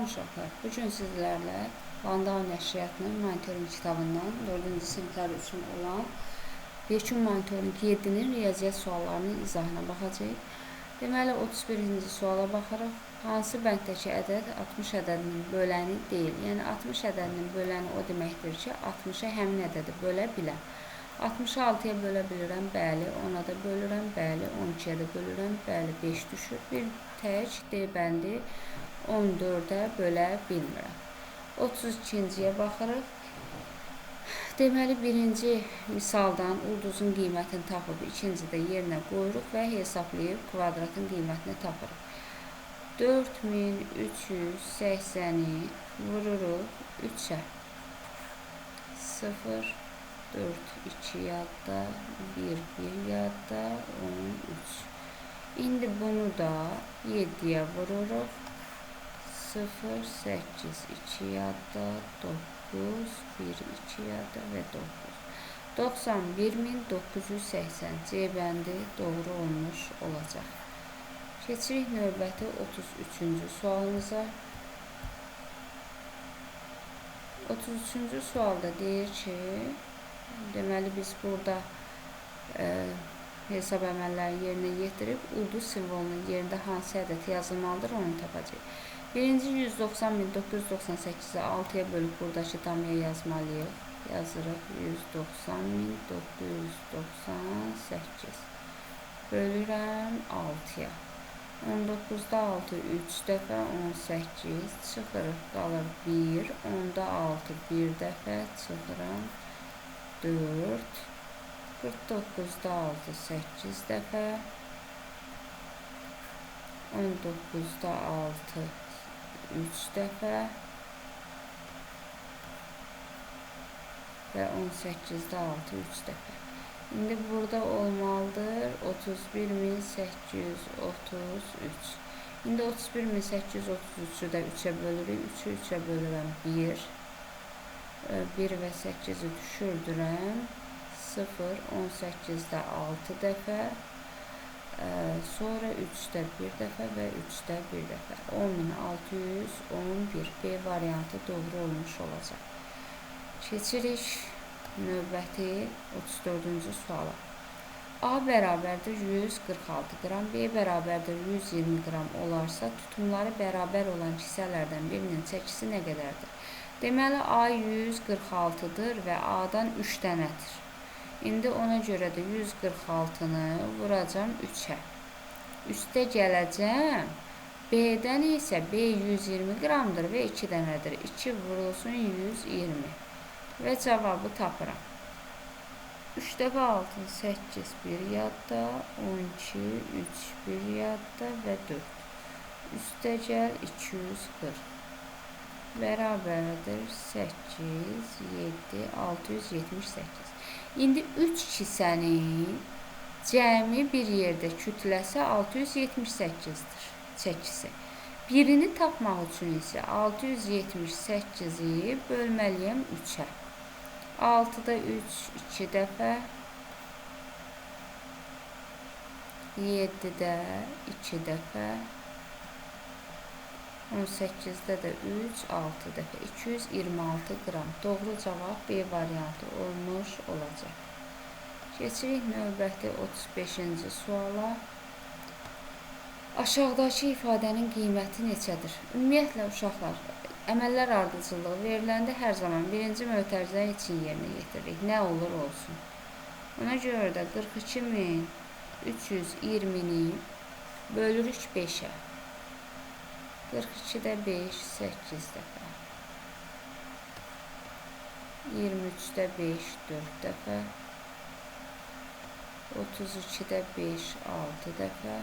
uşaqlar, bugün sizlərlə Vandal Nəşriyyatının monitoring kitabından 4-cü siniflər üçün olan yekun monitoring 7-nin riyaziyyat suallarının izahına baxacağıq. Deməli, 31-ci suala baxarıq. Hansı bənddəki ədəd 60 ədədinin böləni deyil? Yəni, 60 ədədinin böləni o deməkdir ki, 60-a həmin ədədi bölə bilər. 66-ya bölə bilirəm, bəli, 10-a da bölürəm, bəli, 12-yə də bölürəm, bəli, 5 düşür. Bir tək D bəndi 14-ə bölə bilmirəm. 32-ciyə baxırıq. Deməli, birinci misaldan ulduzun qiymətini tapıb, ikincidə yerinə qoyuruq və hesablayıb kvadratın qiymətini tapırıq. 4380-i vururuq 3-ə. 0, 4, 2 yadda, 1, 1 yadda, 13. İndi bunu da 7-yə vururuq. 0, 8, 2 yadda, 9, 1, 2 yadda və 9. 91.980 C bəndi doğru olmuş olacaq. Keçirik növbəti 33-cü sualımıza. 33-cü sualda deyir ki, deməli biz burada hesab əməlləri yerinə yetirib, ulduz simvolunun yerində hansı ədəd yazılmalıdır, onu tapacaq. Birinci 190.998-i 6-ya bölüb buradakı damya yazmalıyıq. Yazırıq 190.998 bölürəm 6-ya. 19-da 6 3 dəfə 18 çıxırıq, qalır 1. 10-da 6 1 dəfə çıxıram 4. 49-da 6 8 dəfə. 19-da 6 3 dəfə. Və 18-də 6 3 dəfə. İndi burada olmalıdır 31.833. İndi 31.833-ü də 3-ə bölürük. 3-ü 3-ə bölürəm 1. 1 və 8-i düşürdürəm. 0, 18-də 6 dəfə. Sonra 3-də 1 dəfə və 3-də 1 dəfə. 10.611 B variantı doğru olmuş olacaq. Keçirik növbəti 34-cü suala. A bərabərdir 146 qram, B bərabərdir 120 qram olarsa, tutumları bərabər olan kisələrdən birinin çəkisi nə qədərdir? Deməli, A 146-dır və A-dan 3 dənədir. İndi ona görə də 146-nı vuracam 3-ə. Üstə gələcəm. B-dən isə B 120 qramdır və 2 dənədir. 2 vurulsun 120. Və cavabı tapıram. 3 dəfə 6, 8, 1 yadda, 12, 3, 1 yadda və 4. Üstə gəl 240. Bərabərdir 8, 7, 678. İndi 3 kisənin cəmi bir yerdə kütləsi 678-dir çəkisi. Birini tapmaq üçün isə 678-i bölməliyəm 3-ə. 6-da 3 2 dəfə. 7-də 2 dəfə. 18-də də 3 6 dəfə. 226 qram. Doğru cavab B variantı olmuş olacaq. Keçirik növbəti 35-ci suala. Aşağıdakı ifadənin qiyməti neçədir? Ümumiyyətlə, uşaqlar, əməllər ardıcıllığı veriləndə hər zaman birinci mötərizə için yerinə yetiririk. Nə olur olsun. Ona görə də 42.320-ni bölürük 5-ə. 42-də 5 8 dəfə. 23-də 5 4 dəfə. 32-də 5 6 dəfə.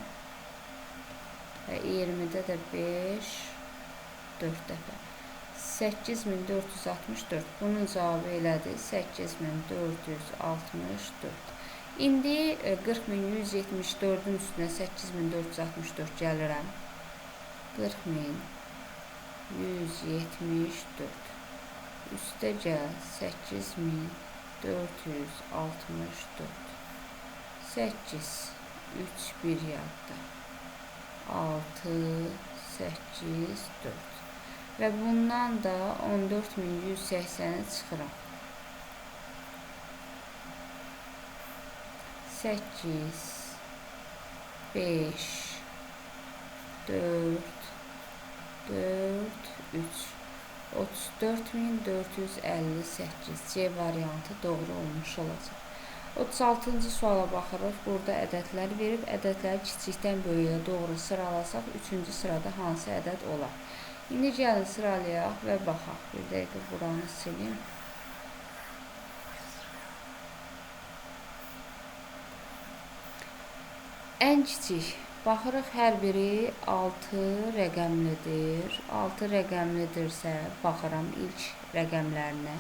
Və 20-də də 5 4 dəfə. 8464. Bunun cavabı elədir 8464. İndi 40.174-ün üstünə 8464 gəlirəm. 40.174. Üstə gəl 8464. 8 3 1 yadda. 6 8 4. və bundan da 14.180-i çıxıram. 8, 5, 4, 4, 3, 34.458 C variantı doğru olmuş olacaq. 36-cı suala baxırıq. Burada ədədlər verib, ədədləri kiçikdən böyüyə doğru sıralasaq, 3-cü sırada hansı ədəd olar? İndi gəlin sıralayaq və baxaq. Bir dəqiqə buranı silin. Ən kiçik. Baxırıq, hər biri 6 rəqəmlidir. 6 rəqəmlidirsə, baxıram ilk rəqəmlərinə.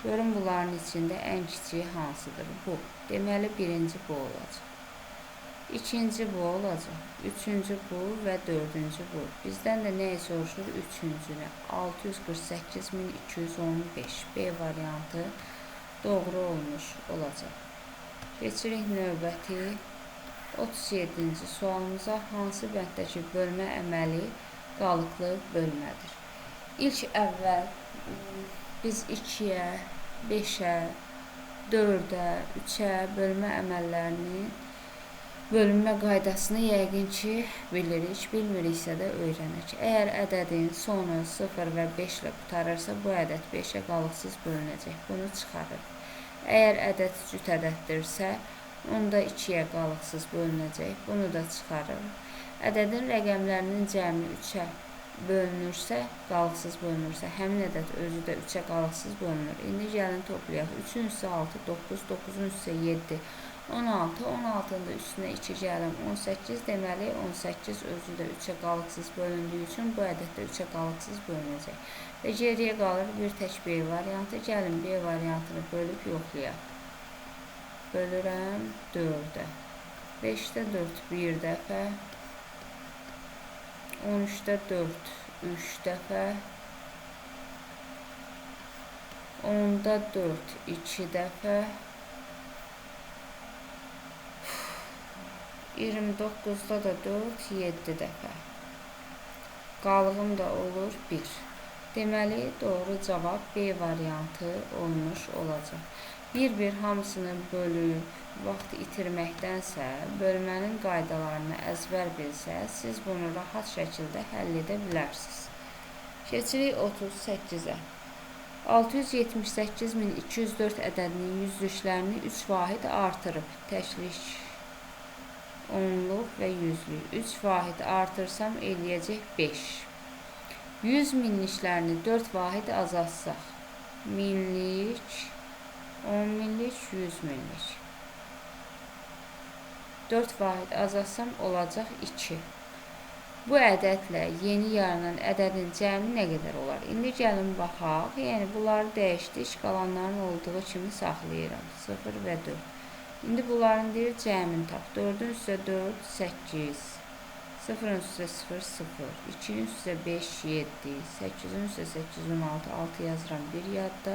Görün, bunların içində ən kiçiyi hansıdır? Bu. Deməli, birinci bu olacaq. İkinci bu olacaq. Üçüncü bu və dördüncü bu. Bizdən də nəyi soruşur? Üçüncünü. 648.215. B variantı doğru olmuş olacaq. Keçirik növbəti 37-ci sualımıza. Hansı bənddəki bölmə əməli qalıqlı bölmədir? İlk əvvəl biz 2-yə, 5-ə, 4-ə, 3-ə bölmə əməllərinin bölünmə qaydasını yəqin ki bilirik, bilmiriksə də öyrənək. Əgər ədədin sonu 0 və 5 ilə qutarırsa, bu ədəd 5-ə qalıqsız bölünəcək. Bunu çıxarır. Əgər ədəd cüt ədəddirsə, onda 2-yə qalıqsız bölünəcək. Bunu da çıxarır. Ədədin rəqəmlərinin cəmi 3-ə bölünürsə, qalıqsız bölünürsə, həmin ədəd özü də 3-ə qalıqsız bölünür. İndi gəlin toplayaq. 3-ün üstə 6, 9, 9-un üstə 7, 16, 16-nın da üstünə 2 gəlim, 18, deməli 18 özü də 3-ə qalıqsız bölündüyü üçün bu ədəd də 3-ə qalıqsız bölünəcək. Və geriyə qalır bir tək B variantı. Gəlin B variantını bölüb yoxlayaq. Bölürəm 4-ə. 5-də 4 bir dəfə. 13-də 4 3 dəfə. 10-da 4 2 dəfə. 29-da da 4 7 dəfə. Qalığım da olur 1. Deməli, doğru cavab B variantı olmuş olacaq. Bir-bir hamısını bölüb vaxt itirməkdənsə, bölmənin qaydalarını əzbər bilsəz, siz bunu rahat şəkildə həll edə bilərsiniz. Keçirik 38-ə. 678.204 ədədinin yüzlüklərini 3 vahid artırıb. Təklik, onluq və yüzlük. 3 vahid artırsam eləyəcək 5. 100 minliklərini 4 vahid azaltsaq. Minlik, 10 minlik, 100 minlik. 4 vahid azaltsam olacaq 2. Bu ədədlə yeni yaranan ədədin cəmi nə qədər olar? İndi gəlin baxaq. Yəni, bunları dəyişdik. Qalanların olduğu kimi saxlayıram. 0 və 4. İndi bunların deyir cəmini tap. 4-ün üstə 4, 8. 0-ın üstə 0, 0. 2-nin üstə 5, 7. 8-in üstə 8, 16. 6 yazıram. 1 yadda.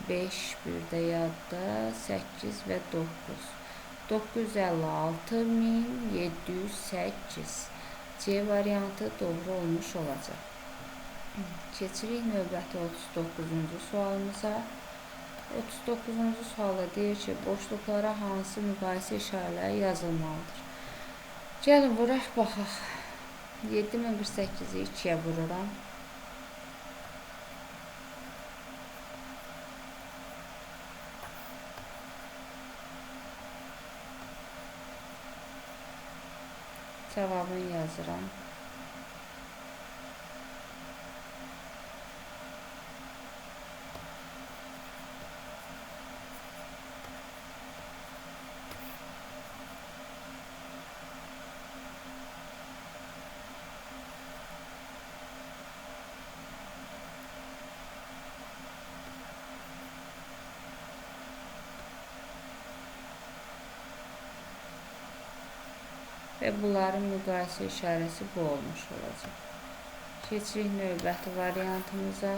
5, bir də yadda. 8 və 9. 956.708. C variantı doğru olmuş olacaq. Keçirik növbəti 39-cu sualımıza. 39-cu sualda deyir ki, boşluqlara hansı müqayisə işarələri yazılmalıdır? Gəlin, vuraq, baxaq. 7048-i 2-yə vururam. Cavabını yazıram. Və bunların müqayisə işarəsi bu olmuş olacaq. Keçirik növbəti variantımıza.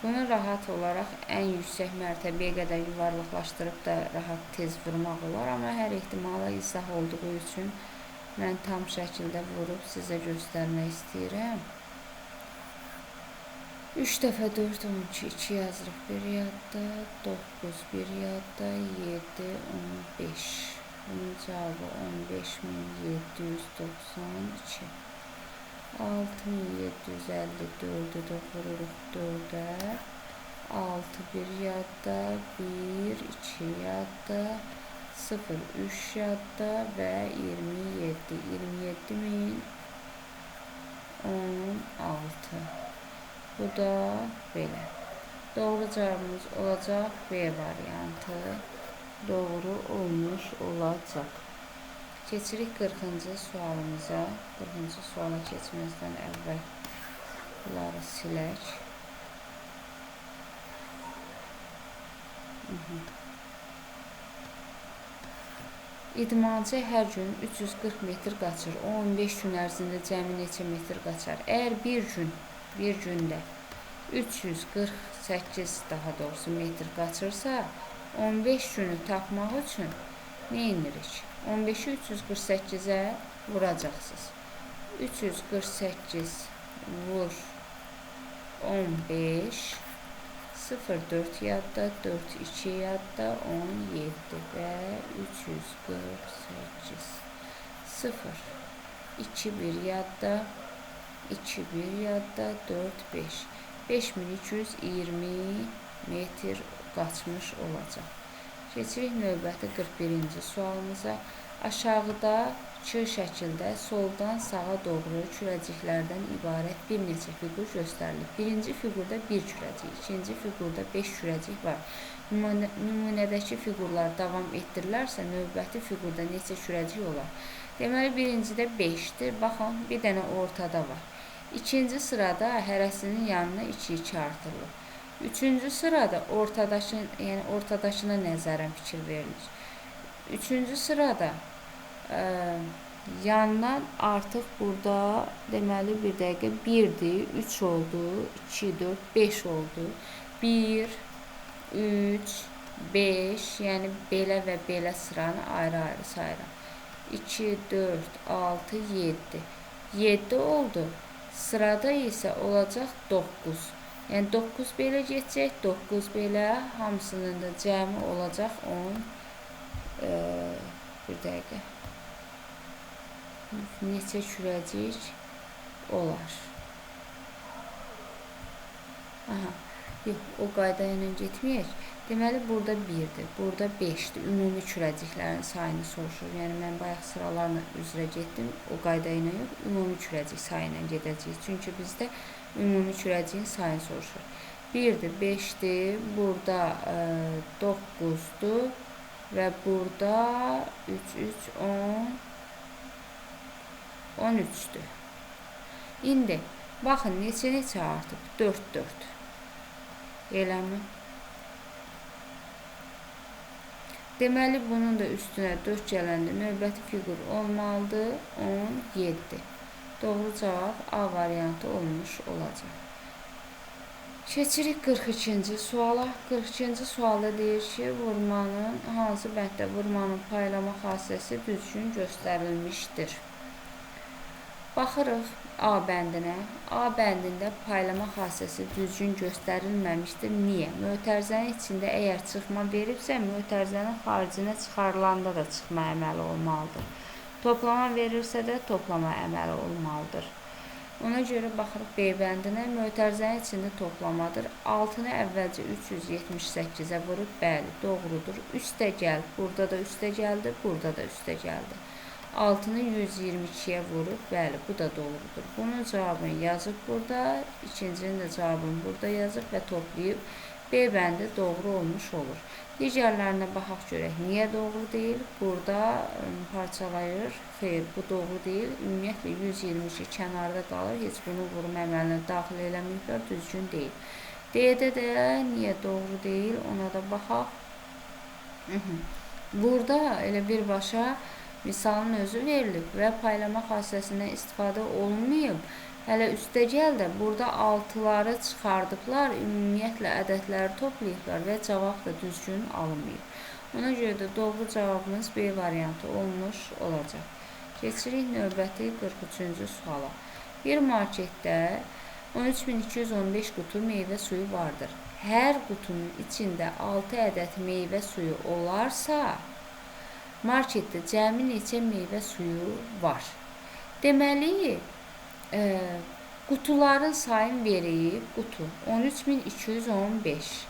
Bunu rahat olaraq ən yüksək mərtəbəyə qədər yuvarlaqlaşdırıb da rahat tez vurmaq olar. Amma hər ehtimala izah olduğu üçün Mən tam şəkildə vurub sizə göstərmək istəyirəm. 3 dəfə 4, 12, 2 yazırıq. 1 yadda, 9, 1 yadda, 7, 15. Bunun cavabı 15.792. 6.754'ü də vururuq 4'ə. 6, 1 yadda, 1, 2 yadda, 0, 3 yadda və 27. 27.016. Bu da belə. Doğru cavabımız olacaq B variantı. Doğru olmuş olacaq. Keçirik 40-cı sualımıza. 40-cı suala keçməzdən əvvəl bunları silək. İdmançı hər gün 340 metr qaçır. O 15 gün ərzində cəmi neçə metr qaçar? Əgər bir gündə 348 daha doğrusu metr qaçırsa, 15 günü tapmaq üçün nə edirik? 15'i 348'ə vuracaqsınız. 348 vur 15, 0, 4 yadda, 4, 2 yadda, 17 və 348, 0, 2, 1 yadda, 2, 1 yadda, 4, 5. 5220 metr qaçmış olacaq. Keçirik növbəti 41-ci sualımıza. Aşağıdakı şəkildə soldan sağa doğru kürəciklərdən ibarət bir neçə fiqur göstərilir. Birinci fiqurda bir kürəcik, ikinci fiqurda 5 kürəcik var. Nümunədəki fiqurlar davam etdirilərsə, növbəti fiqurda neçə kürəcik olar? Deməli, birincidə 5'dir. Baxın, bir dənə ortada var. İkinci sırada hərəsinin yanına 2-2 artırılır. Üçüncü sırada ortadakına nəzərən fikir verilir. Üçüncü sırada yandan artıq burada deməli bir dəqiqə 1'dir, 3 oldu, 2, 4, 5 oldu. 1, 3, 5, yəni belə və belə sıranı ayrı-ayrı sayıram. 2, 4, 6, 7. 7 oldu. Sırada isə olacaq 9. Yəni 9 belə geçəcək, 9 belə, hamısının da cəmi olacaq 10. Bir dəqiqə. Neçə kürəcik olar? Aha, yox, o qayda ilə getməyək. Deməli, burada 1'dir, burada 5'dir. Ümumi kürəciklərin sayını soruşur. Yəni, mən bayaq sıralarla üzrə getdim, o qayda ilə yox, ümumi kürəcik sayı ilə gedəcəyik. Çünki bizdə ümumi kürəciyin sayını soruşur. 1'dir, 5'dir, burada 9'dur və burada 3, 10, 13'dür. İndi, baxın, neçə artıb? 4, 4. Eləmi? Deməli, bunun da üstünə 4 gələndə növbəti fiqur olmalıdır 17. Doğru cavab A variantı olmuş olacaq. Keçirik 42-ci suala. 42-ci sualda deyir ki, vurmanın hansı bənddə vurmanın paylama xassəsi düzgün göstərilmişdir. Baxırıq A bəndinə. A bəndində paylama xassəsi düzgün göstərilməmişdir. Niyə? Mötərizənin içində əgər çıxma veribsə, mötərizənin xaricinə çıxarılanda da çıxma əməli olmalıdır. Toplama verirsə də toplama əməli olmalıdır. Ona görə baxırıq B bəndinə, mötərizənin içində toplamadır. 6'nı əvvəlcə 378'ə vurub, bəli, doğrudur. Üstə gəl, burada da üstə gəldi, burada da üstə gəldi. 6'nı 122'yə vurub, bəli, bu da doğrudur. Bunun cavabını yazıb burada, ikincinin də cavabını burada yazıb və toplayıb B bəndi doğru olmuş olur. Digərlərinə baxaq görək. Niyə doğru deyil? Burada parçalayır. Xeyr, bu doğru deyil. Ümumiyyətlə 122 kənarda qalır. Heç bunu vurum əməlinə daxil eləməyiblər. Düzgün deyil. D-də də niyə doğru deyil? Ona da baxaq. Burada elə birbaşa misalın özü verilib və paylama xassəsindən istifadə olunmayıb. Hələ üstə gəl də burada 6'ları çıxardıblar, ümumiyyətlə ədədləri toplayıblar və cavab da düzgün alınmayıb. Ona görə də doğru cavabımız B variantı olmuş olacaq. Keçirik növbəti 43-cü suala. Bir marketdə 13215 qutu meyvə suyu vardır. Hər qutunun içində 6 ədəd meyvə suyu olarsa, marketdə cəmi neçə meyvə suyu var? Deməli, qutuların sayını verib, qutu 13215.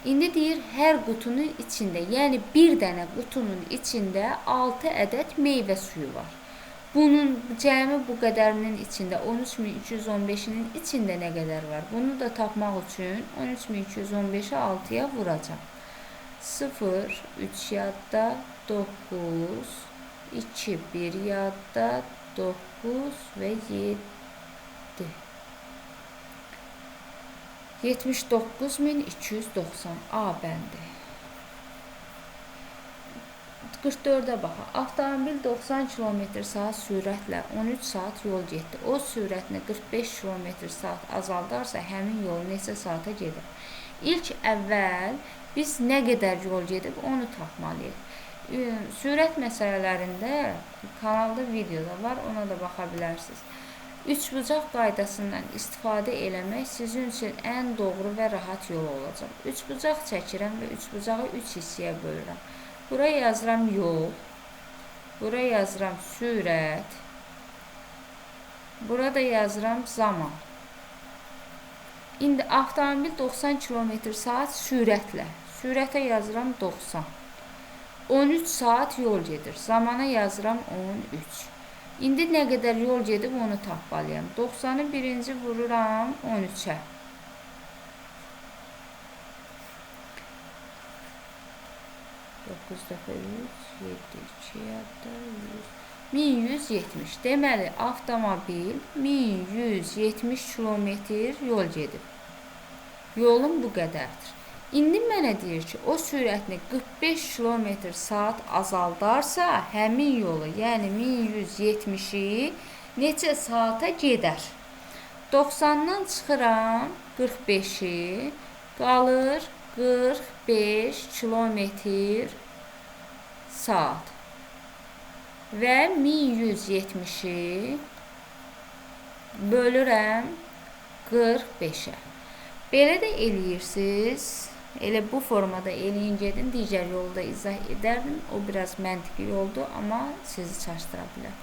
İndi deyir, hər qutunun içində, yəni bir dənə qutunun içində 6 ədəd meyvə suyu var. Bunun cəmi bu qədərinin içində 13215-nin içində nə qədər var? Bunu da tapmaq üçün 13215-i 6-ya vuracam. 0, 3 yadda, 9, 2, 1 yadda, 9 və 7. 79290 A bəndi. 44-ə baxaq. Avtomobil 90 km/saat sürətlə 13 saat yol getdi. O sürətini 45 km/saat azaldarsa, həmin yolu neçə saata gedir? İlk əvvəl biz nə qədər yol gedib onu tapmalıyıq. Sürət məsələlərində kanalda videoda var, ona da baxa bilərsiniz. Üçbucaq qaydasından istifadə eləmək sizin üçün ən doğru və rahat yol olacaq. Üçbucaq çəkirəm və üçbucağı 3 hissəyə bölürəm. Buraya yazıram yol, buraya yazıram sürət, burada yazıram zaman. İndi avtomobil 90 km/saat sürətlə, sürətə yazıram 90. 13 saat yol gedir, zamana yazıram 13. İndi nə qədər yol gedib onu tapmalıyam. 90-ı birinci vururam 13-ə. 9 dəfə 100, 7, 2 yadda 100. 1170. Deməli, avtomobil 1170 kilometr yol gedib. Yolum bu qədərdir. İndi mənə deyir ki, o sürətini 45 km/saat azaldarsa, həmin yolu, yəni 1170-i neçə saata gedər? 90-dan çıxıram 45-i, qalır 45 km/saat və 1170-i bölürəm 45-ə. Belə də eləyirsiniz. Elə bu formada eləyin gedin, digər yolu da izah edərdim. O biraz məntiqi yoldur, amma sizi çaşdıra bilər.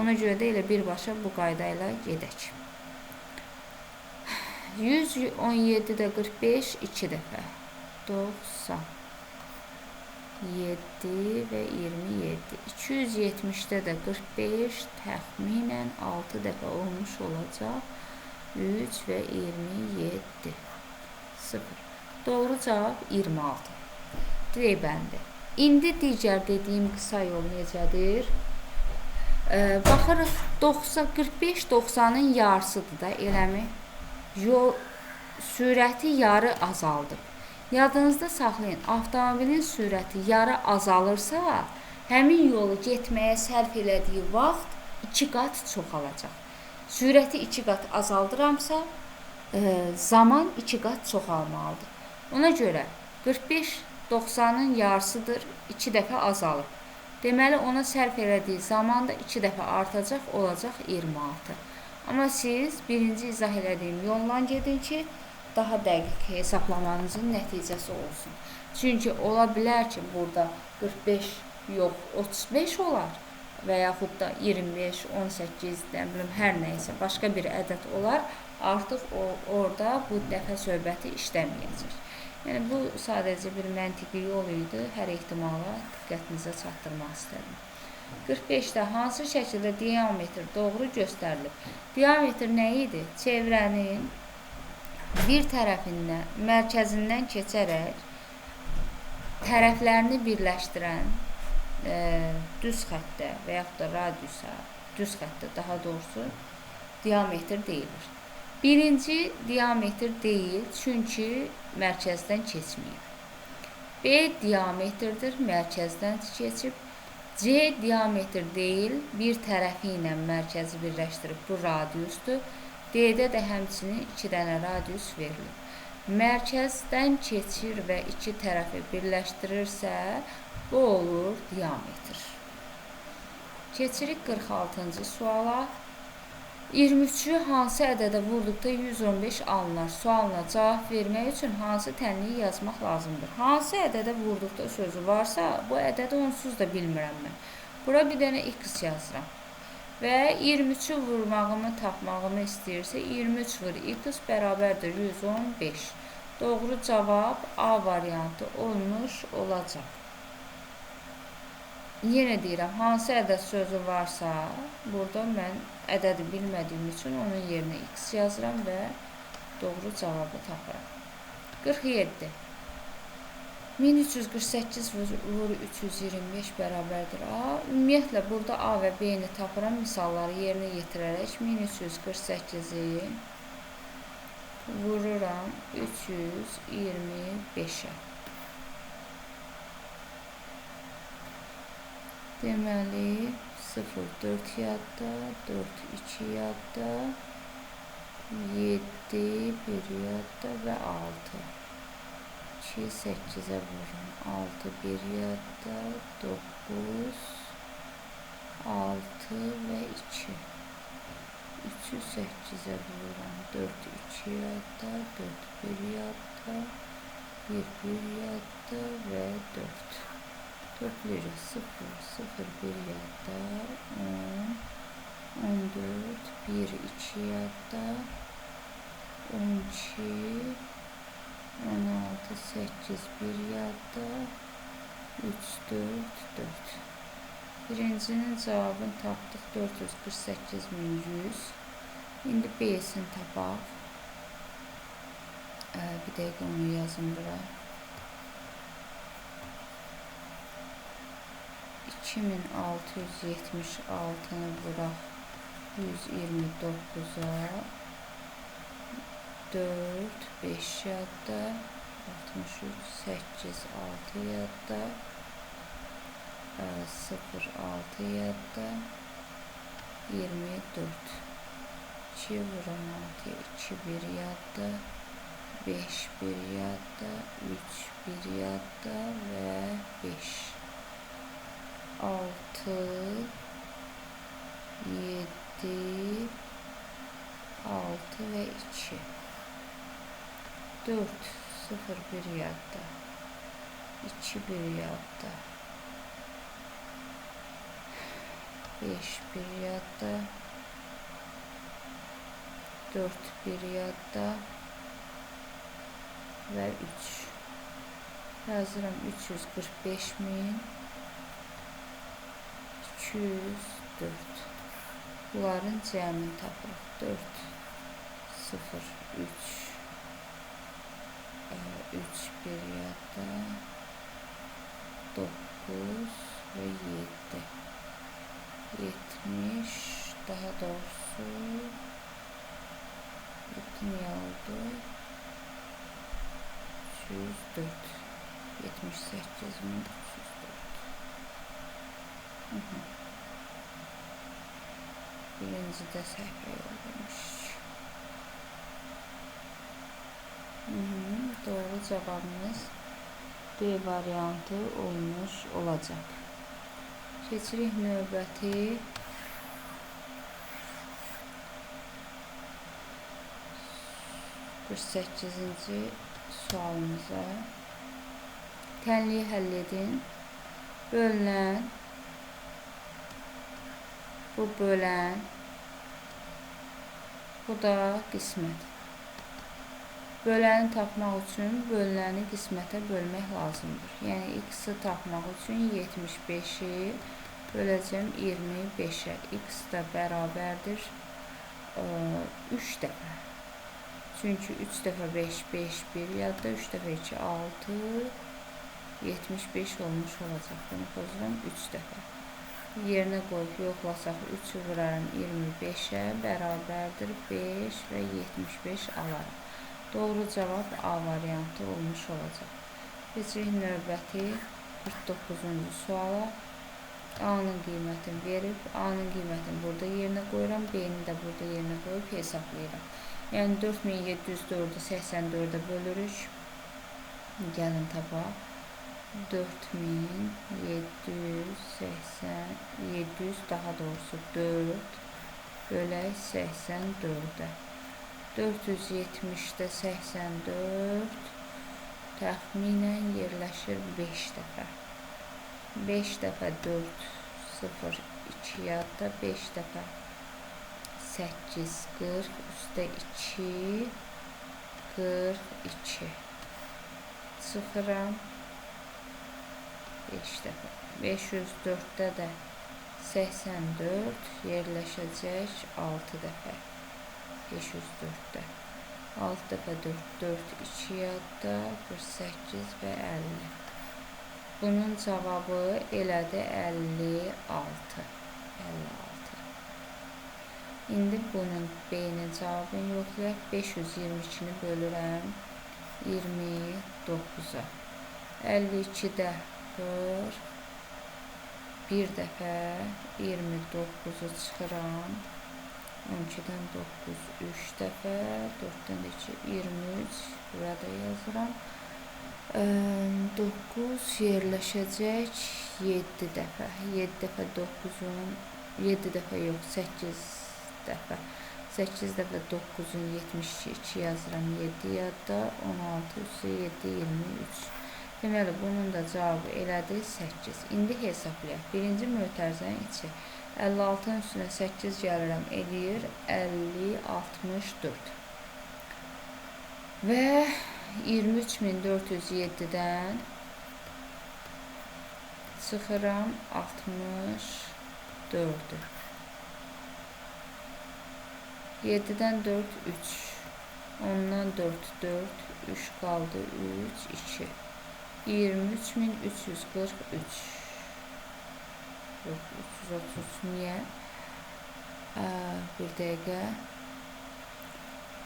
Ona görə də elə birbaşa bu qayda ilə gedək. 117-də 45 2 dəfə. 90. 7 və 27. 270-də də 45 təxminən 6 dəfə olmuş olacaq. 3 və 27. 0. Doğru cavab 26. D bəndi. İndi digər dediyim qısa yol necədir? Baxırıq, 45-90-ın yarısıdır da, eləmi? Yol sürəti yarı azaldıb. Yadınızda saxlayın, avtomobilin sürəti yarı azalırsa, həmin yolu getməyə sərf elədiyi vaxt 2 qat çoxalacaq. Sürəti 2 qat azaldıramsa, zaman 2 qat çoxalmalıdır. Ona görə 45-90-ın yarısıdır, 2 dəfə azalıb. Deməli, ona sərf elədiyi zaman da 2 dəfə artacaq, olacaq 26. Amma siz birinci izah elədiyim yolla gedin ki, daha dəqiq hesablamanızın nəticəsi olsun. Çünki ola bilər ki, burada 45 yox, 35 olar və yaxud da 25, 18, hər nəysə, başqa bir ədəd olar. Artıq orada bu dəfə söhbəti işləməyəcək. Yəni, bu sadəcə bir məntiqi yol idi. Hər ehtimala diqqətinizə çatdırmaq istədim. 45-də hansı şəkildə diametr doğru göstərilib? Diametr nə idi? Çevrənin bir tərəfindən, mərkəzindən keçərək tərəflərini birləşdirən düz xəttə və yaxud da radiusa, düz xəttə daha doğrusu diametr deyilir. Birinci diametr deyil, çünki mərkəzdən keçməyib. B diametrdir, mərkəzdən keçib. C diametr deyil, bir tərəfi ilə mərkəzi birləşdirib, bu radiusdur. D-də də həmçinin 2 dənə radius verilir. mərkəzdən keçir və iki tərəfi birləşdirirsə, bu olur diametr. Keçirik 46-cı suala. 23-ü hansı ədədə vurduqda 115 alınır? Sualına cavab vermək üçün hansı tənliyi yazmaq lazımdır? Hansı ədədə vurduqda sözü varsa, bu ədədi onsuz da bilmirəm mən. Bura bir dənə x yazıram. Və 23-ü vurmağımı, tapmağımı istəyirsə, 23 vur x bərabərdir 115. Doğru cavab A variantı olmuş olacaq. Yenə deyirəm, hansı ədəd sözü varsa, burada mən ədədi bilmədiyim üçün onun yerinə x yazıram və doğru cavabı tapıram. 47. 1348 vur 325 bərabərdir A. Ümumiyyətlə, burada A və B-ni tapıram, misalları yerinə yetirərək 1348-i vururam 325-ə. Deməli, 0, 4 yadda, 4, 2 yadda, 7, 1 yadda və 6. 2, 8-ə vururam. 6, 1 yadda, 9, 6 və 2. 3-ü 8-ə vururam. 4, 2 yadda, 4, 1 yadda, 1, 1 yadda və 4. Toplayırıq 0, 0, 1 yadda, 10, 14, 1, 2 yadda, 12, 16, 8, 1 yadda, 3, 4, 4. Birincinin cavabını tapdıq 448.100. İndi B-sini tapaq. Bir dəqiqə onu yazım bura. 2676-nı vuraq 129-a, 4, 5 yadda, 63, 8, 6 yadda, 0, 6 yadda, 24. 2 vuram 6'ya, 2, 1 yadda, 5, 1 yadda, 3, 1 yadda və 5. 6, 7, 6 və 2. 4, 0, 1 yadda. 2, 1 yadda. 5, 1 yadda. 4, 1 yadda. Və 3. Yazıram 345.204. Bunların cəmini tapırıq. 4, 0, 3, 3, 1 yadda, 9 və 7. 70, daha doğrusu 7 niyə oldu? 304. 78.304. Birincidə səhvə yollamış. Doğru cavabımız B variantı olmuş olacaq. Keçirik növbəti 48-ci sualımıza. Tənliyi həll edin. Bölünən, bu bölən, bu da qismət. Böləni tapmaq üçün bölünəni qismətə bölmək lazımdır. Yəni x-i tapmaq üçün 75-i böləcəm 25-ə. X də bərabərdir 3 dəfə. Çünki 3 dəfə 5, 5, 1 yadda, 3 dəfə 2, 6, 75 olmuş olacaq. Bunu pozuram 3 dəfə. Yerinə qoyub yoxlasaq 3-ü vurarım 25-ə, bərabərdir 5 və 75 alarım. Doğru cavab A variantı olmuş olacaq. Keçirik növbəti 49-cu suala. A-nın qiymətini verib, A-nın qiymətini burada yerinə qoyuram, B-ni də burada yerinə qoyub hesablayıram. Yəni 4704-ü 84-ə bölürük. Gəlin tapaq. 4700 daha doğrusu 4 bölək 84-ə. 470-də 84 təxminən yerləşir 5 dəfə. 5 dəfə 4 0 2 yadda 5 dəfə 8 40 üstə 2 42 sıfıram 5 dəfə 504-də də 84 yerləşəcək 6 dəfə 504-də 6 dəfə 4 4 2 yadda 48 və 50. Bunun cavabı elədi 56. İndi bunun B-nin cavabını yoxlayaq. 522-ni bölürəm 29-a. 52-də 40 bir dəfə 29-u çıxıram. 12-dən 9 3 dəfə 4-dən 2 23 burada yazıram. 9 yerləşəcək 7 dəfə. 7 dəfə 9-un 7 dəfə yox 8 dəfə. 8 dəfə 9-un 72 yazıram 7 yadda 16 üstə 7 23. Deməli bunun da cavabı elədi 8. İndi hesablayaq. Birinci mötərizənin içi 56-nın üstünə 8 gəlirəm eləyir 50 64. Və 23407-dən çıxıram 64-ü. 7-dən 4 3. 10-dan 4 4. 3 qaldı 3 2. 23343. Yox 333 niyə? Bir dəqiqə.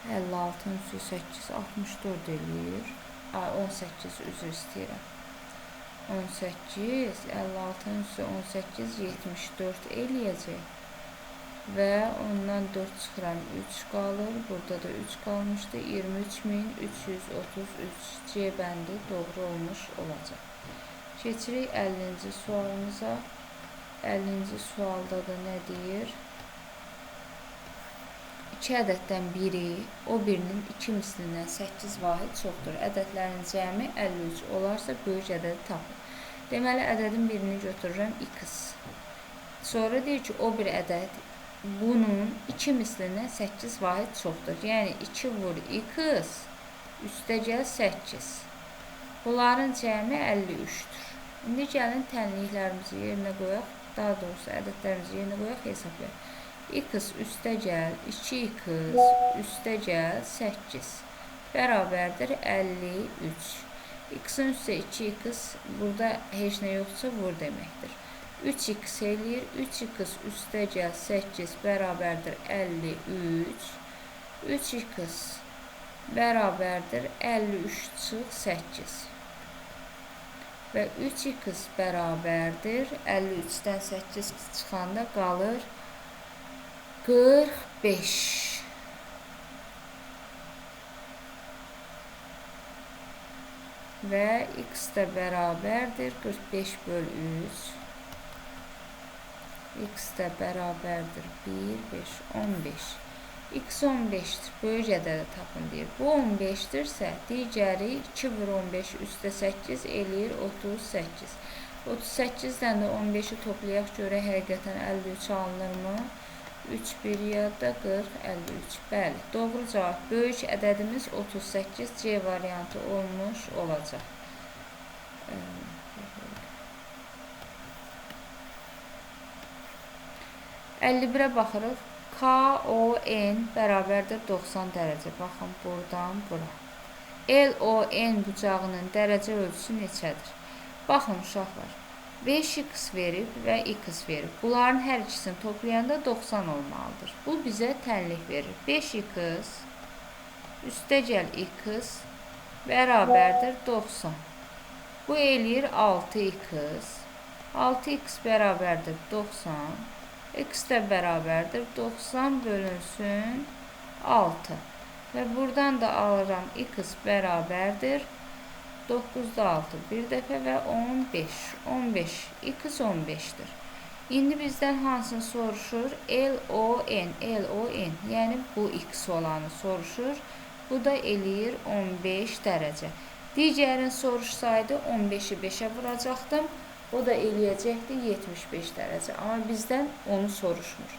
56-nın üstü 8 64 eləyir. 18 üzr istəyirəm. 18 56-nın üstü 18 74 eləyəcək. Və ondan 4 çıxıram 3 qalır. Burada da 3 qalmışdı. 23333 C bəndi doğru olmuş olacaq. Keçirik 50-ci sualımıza. 50-ci sualda da nə deyir? 2 ədəddən biri o birinin 2 mislindən 8 vahid çoxdur. Ədədlərin cəmi 53 olarsa böyük ədədi tapın. Deməli ədədin birini götürürəm x. Sonra deyir ki o bir ədəd bunun 2 mislindən 8 vahid çoxdur. Yəni 2 vur x üstə gəl 8. Bunların cəmi 53-dür. İndi gəlin tənliklərimizi yerinə qoyaq. Daha doğrusu ədədlərimizi yerinə qoyaq, hesablayaq. X üstə gəl 2x üstə gəl 8 bərabərdir 53. X-in üstə 2x burada heç nə yoxsa vur deməkdir. 3x eləyir. 3x üstə gəl 8 bərabərdir 53. 3x bərabərdir 53 çıx 8. Və 3x bərabərdir 53-dən 8 çıxanda qalır 45. Və x də bərabərdir 45 böl 3. X də bərabərdir 1, 5, 15. X 15-dir. Böyük ədədi tapın deyir. Bu 15-dirsə, digəri 2 vur 15 üstə 8 eləyir 38. 38-dən də 15-i toplayaq görək həqiqətən 53 alınırmı? 3 1 yadda 40 53. Bəli, doğru cavab böyük ədədimiz 38 C variantı olmuş olacaq. 51-ə baxırıq. KON bərabərdir 90 dərəcə. Baxın, buradan bura. LON bucağının dərəcə ölçüsü neçədir? Baxın, uşaqlar. 5x verib və x verib. Bunların hər ikisini toplayanda 90 olmalıdır. Bu bizə tənlik verir. 5x üstə gəl x bərabərdir 90. Bu eləyir 6x. 6x bərabərdir 90. X də bərabərdir 90 bölünsün 6. və buradan da alıram x bərabərdir 9'da 6 bir dəfə və 15. 15 x 15'dir. İndi bizdən hansını soruşur? LON. Yəni bu x olanı soruşur. Bu da eləyir 15 dərəcə. Digərini soruşsaydı 15'i 5'ə vuracaqdım. O da eləyəcəkdi 75 dərəcə. Amma bizdən onu soruşmur.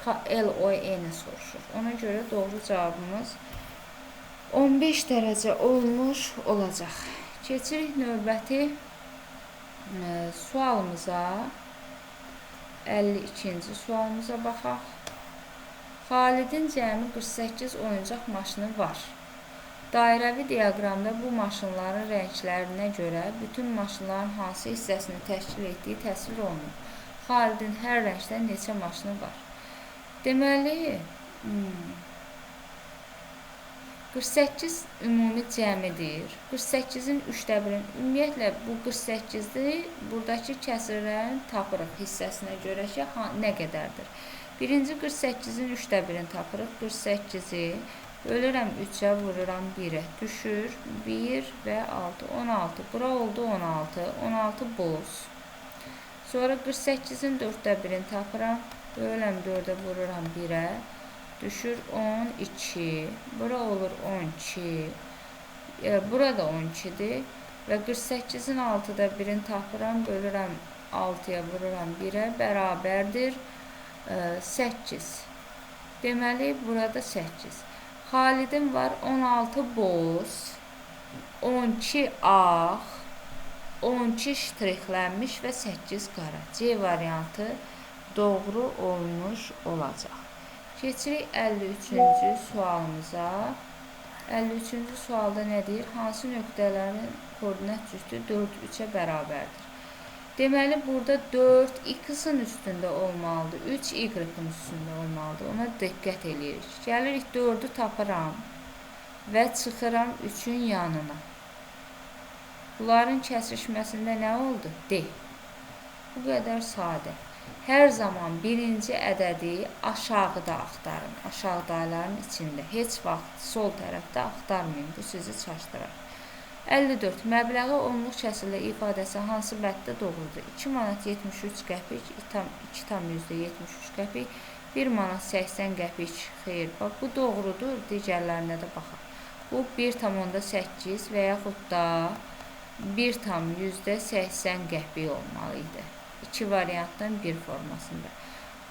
LON-i soruşur. Ona görə doğru cavabımız 15 dərəcə olmuş olacaq. Keçirik növbəti sualımıza. 52-ci sualımıza baxaq. Xalidin cəmi 48 oyuncaq maşını var. Dairəvi diaqramda bu maşınların rənglərinə görə bütün maşınların hansı hissəsini təşkil etdiyi təsvir olunur. Xalidin hər rəngdə neçə maşını var? Deməli, 48 ümumi cəmidir. 48'in 3/1'in ümumiyyətlə bu 48'dir. Buradakı kəsirlərin tapırıq hissəsinə görə ki, nə qədərdir? Birinci 48'in 3/1'ini tapırıq. 48'i bölürəm 3'ə, vururam 1'ə. Düşür 1 və 6. 16. Bura oldu 16. 16 boz. Sonra 48'in 4/1'ini tapıram. Bölürəm 4'ə, vururam 1'ə. Düşür 12. Bura olur 12. Burada 12'dir. Və 48'in 6/1'ini tapıram. Bölürəm 6'ya, vururam 1'ə. Bərabərdir 8. Deməli, burada 8. Xalidin var 16 boz, 12 ağ, 12 ştrixlənmiş və 8 qara. C variantı doğru olmuş olacaq. Keçirik 53-cü sualımıza. 53-cü sualda nə deyir? Hansı nöqtələrin koordinat cütü 4, 3'ə bərabərdir? Deməli, burada 4 x-in üstündə olmalıdır, 3 y-in üstündə olmalıdır. Ona diqqət edirik. Gəlirik 4'ü tapıram və çıxıram 3'ün yanına. Bunların kəsişməsində nə oldu? D. Bu qədər sadə. Hər zaman birinci ədədi aşağıda axtarın. Aşağıdaların içində. Heç vaxt sol tərəfdə axtarmayın. Bu sizi çaşdırar. 54. Məbləği onluq kəsrlə ifadəsi hansı bənddə doğrudur? 2 manat 73 qəpik, 2,73 qəpik, 1 manat 80 qəpik. Xeyr, bax, bu doğrudur. Digərlərinə də baxaq. Bu 1,8 və yaxud da 1,80 qəpik olmalı idi. 2 variantdan 1 formasında.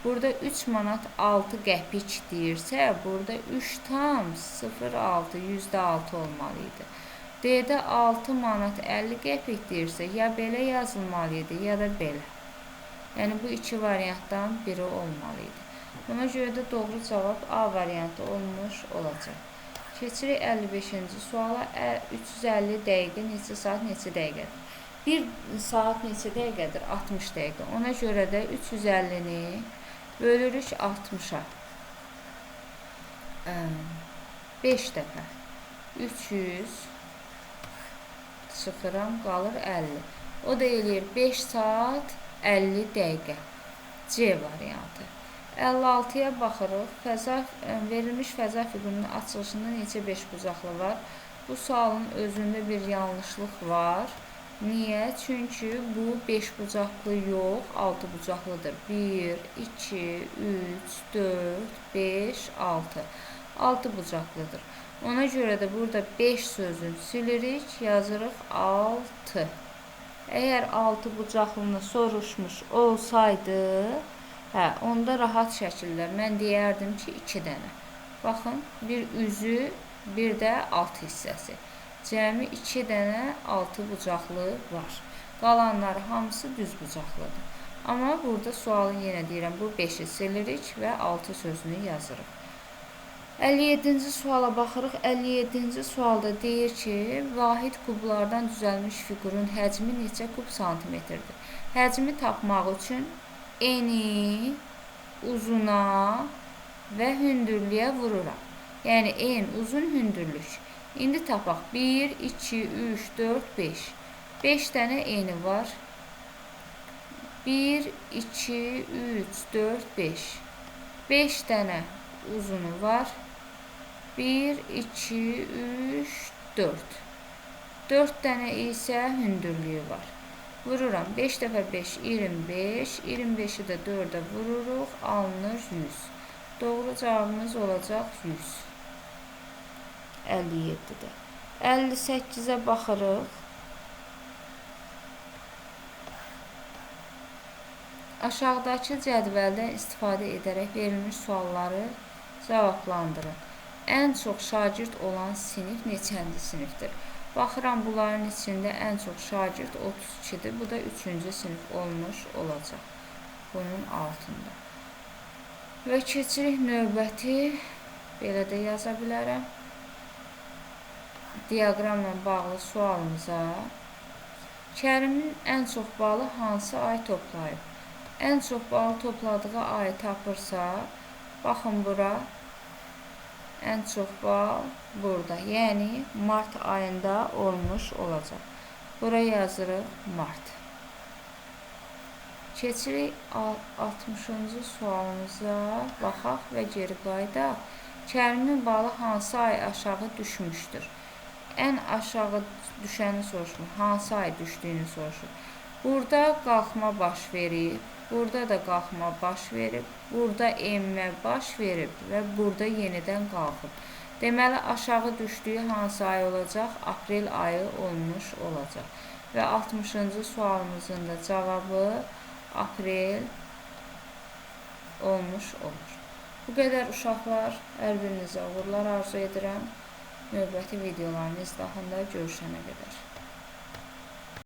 Burada 3 manat 6 qəpik deyirsə, burada 3,06 %6 olmalı idi. D-də 6 manat 50 qəpik deyirsə, ya belə yazılmalı idi, ya da belə. Yəni, bu 2 variantdan biri olmalı idi. Buna görə də doğru cavab A variantı olmuş olacaq. Keçirik 55-ci suala. 350 dəqiqə neçə saat, neçə dəqiqədir? 1 saat neçə dəqiqədir? 60 dəqiqə. Ona görə də 350-ni bölürük 60'a. 5 dəfə. 300 çıxıram, qalır 50. O da eləyir 5 saat 50 dəqiqə. C variantı. 56'ya baxırıq. Verilmiş fəza fiqurunun açılışında neçə 5 bucaqlı var? Bu sualın özündə bir yanlışlıq var. Niyə? Çünki bu 5 bucaqlı yox, 6 bucaqlıdır. 1, 2, 3, 4, 5, 6. 6 bucaqlıdır. Ona görə də burada 5 sözünü silirik, yazırıq 6. Əgər 6 bucaqlını soruşmuş olsaydı, onda rahat şəkildə mən deyərdim ki, 2 dənə. Baxın, bir üzü, bir də alt hissəsi. Cəmi 2 dənə 6 bucaqlı var. Qalanları hamısı düz bucaqlıdır. Amma burada sualın yenə deyirəm, bu 5'i silirik və 6 sözünü yazırıq. 57-ci suala baxırıq. 57-ci sualda deyir ki, vahid kublardan düzəlmiş fiqurun həcmi neçə kub santimetrdir? Həcmi tapmaq üçün eni uzuna və hündürlüyə vururam. Yəni, en uzun hündürlük. İndi tapaq. 1, 2, 3, 4, 5. 5 dənə eni var. 1, 2, 3, 4, 5. 5 dənə uzunu var. 1, 2, 3, 4. 4 dənə isə hündürlüyü var. Vururam. 5 dəfə 5, 25. 25-i də 4-ə vururuq. Alınır 100. Doğru cavabımız olacaq 100. 57-də. 58-ə baxırıq. Aşağıdakı cədvəldən istifadə edərək verilmiş sualları cavablandırın. Ən çox şagird olan sinif neçənci sinifdir? Baxıram, bunların içində ən çox şagird 32-dir. Bu da 3-cü sinif olmuş olacaq. Bunun altında. Və keçirik növbəti, belə də yaza bilərəm. Diaqramla bağlı sualımıza. Kərimin ən çox balı hansı ay toplayıb? Ən çox balı topladığı ayı tapırsa, baxın bura, ən çox bal burada. Yəni, mart ayında olmuş olacaq. Bura yazırıq mart. Keçirik 60-cı sualımıza baxaq və geri qaydaq. Kərimin balı hansı ay aşağı düşmüşdür? Ən aşağı düşəni soruşur, hansı ay düşdüyünü soruşur. Burada qalxma baş verib, burada da qalxma baş verib, burada enmə baş verib və burada yenidən qalxıb. Deməli, aşağı düşdüyü hansı ay olacaq? Aprel ayı olmuş olacaq. Və 60-cı sualımızın da cavabı aprel olmuş olur. Bu qədər uşaqlar, hər birinizə uğurlar arzu edirəm. Növbəti videoların izlahında görüşənə qədər.